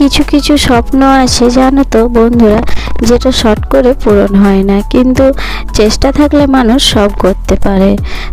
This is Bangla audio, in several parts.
কিছু কিছু স্বপ্ন আছে জানো তো বন্ধুরা, যেটা শর্ট করে পূরণ হয় না, কিন্তু চেষ্টা থাকলে মানুষ সব করতে পারে।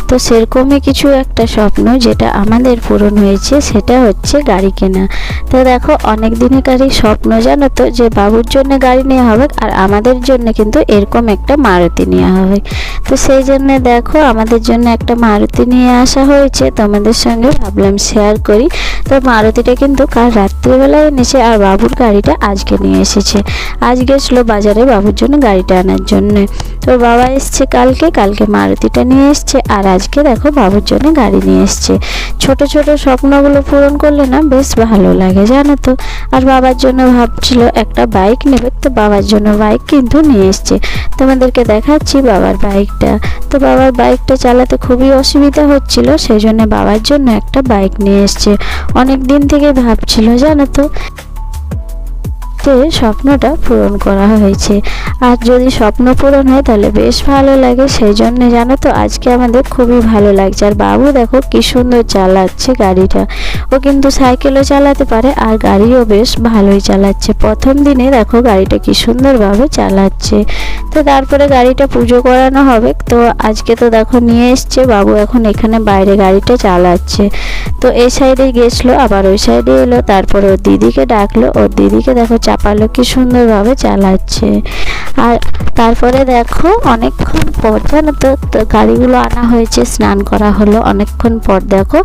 তো সেরকমই কিছু একটা স্বপ্ন যেটা আমাদের পূরণ হয়েছে, সেটা হচ্ছে গাড়ি কেনা। তো দেখো অনেক দিনেরই স্বপ্ন জানো তো, যে বাবুর জন্য গাড়ি নেওয়া হবে আর আমাদের জন্য কিন্তু এরকম একটা মারুতি নেওয়া হবে। তো সেই জন্য দেখো আমাদের জন্য একটা মারুতি নিয়ে আসা হয়েছে, তোমাদের সঙ্গে ভাবলাম শেয়ার করি। তো মারুতিটা কিন্তু কাল রাত্রিবেলায় এনেছে, আর বাবুর গাড়িটা আজকে নিয়ে এসেছে। আজ গেছিলো বাজারে বাবুর জন্য গাড়িটা আনার জন্য। তো বাবা এসছে কালকে মারুতিটা নিয়ে এসছে, আর আজকে দেখো বাবুর জন্য গাড়ি নিয়ে এসছে। ছোট ছোট স্বপ্নগুলো পূরণ করলে না বেশ ভালো লাগে জানো তো। আর বাবার জন্য ভাবছিল একটা বাইক নেবে, তো বাবার জন্য বাইক কিন্তু নিয়ে এসছে। তোমাদেরকে দেখাচ্ছি বাবার বাইকটা। তো বাবার বাইকটা চালাতে খুবই অসুবিধা হচ্ছিল, সেই জন্য বাবার জন্য একটা বাইক নিয়ে এসছে। অনেক দিন থেকে ভাবছিল জানো তো, স্বপ্নটা পূরণ করা হয়েছে। আর যদি স্বপ্ন পূরণ হয় তাহলে বেশ ভালো লাগে, সেই জন্য জানো তো আজকে আমাদের খুবই ভালো লাগছে। আর বাবু দেখো কি সুন্দর চালাচ্ছে গাড়িটা। ও কিন্তু সাইকেলও চালাতে পারে আর গাড়িও বেশ ভালোই চালাচ্ছে। প্রথম দিনে দেখো গাড়িটা কি সুন্দরভাবে চালাচ্ছে। তো তারপরে গাড়িটা পুজো করানো হবে। তো আজকে তো দেখো নিয়ে এসছে বাবু, এখন এখানে বাইরে গাড়িটা চালাচ্ছে। তো এই সাইডে গেছিলো, আবার ওই সাইডে এলো, তারপরে ওর দিদিকে ডাকলো। ওর দিদিকে দেখো চাপালো কি সুন্দরভাবে চালাচ্ছে। আর তারপরে দেখো অনেকক্ষণ পর জানো তো গাড়িগুলো আনা হয়েছে, স্নান করা হলো। অনেকক্ষণ পর দেখো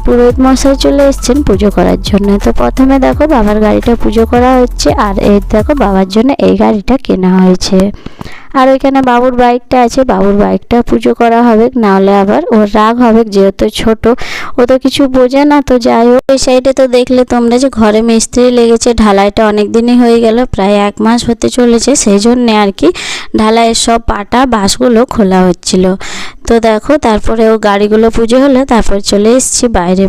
পুরোহিত মশাই চলে এসেছেন পুজো করার জন্য। তো প্রথমে দেখো বাবার গাড়িটা পুজো করা হচ্ছে, আর এই দেখো বাবার জন্য এই গাড়িটা কেনা হয়েছে। আর ওইখানে বাবুর বাইকটা আছে, বাবুর বাইকটা পুজো করা হবে, নাহলে আবার ওর রাগ হবে, যেহেতু ছোট ও তো কিছু বোঝে না। তো যাই হোক, এই সাইডে তো দেখলে তোমরা যে ঘরে মিস্ত্রি লেগেছে, ঢালাইটা অনেক দিনই হয়ে গেল, প্রায় 1 মাস হতে চলেছে। সেই জন্যে আর কি ঢালাইয়ের সব পাটা বাঁশগুলো খোলা হচ্ছিল। তো দেখো তারপরে ও গাড়িগুলো পুজো হলো, তারপর চলে এসেছি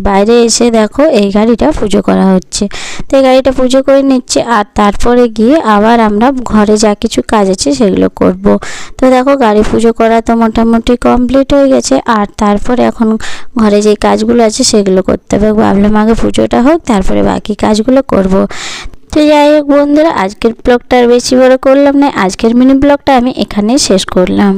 বাইরে এসে দেখো এই গাড়িটা পুজো করা হচ্ছে। তো এই গাড়িটা পুজো করে নিচ্ছে, আর তারপরে গিয়ে আবার আমরা ঘরে যা কিছু কাজ আছে সেগুলো করব। তো দেখো গাড়ি পুজো করা তো মোটামুটি কমপ্লিট হয়ে গেছে, আর তারপরে এখন ঘরে যে কাজগুলো আছে সেগুলো করতে হবে। ভাবলাম আগে পুজোটা হোক, তারপরে বাকি কাজগুলো করব। তো যাই হোক বন্ধুরা, আজকের ব্লগটা আর বেশি বড় করলাম না, আজকের মিনি ব্লগটা আমি এখানেই শেষ করলাম।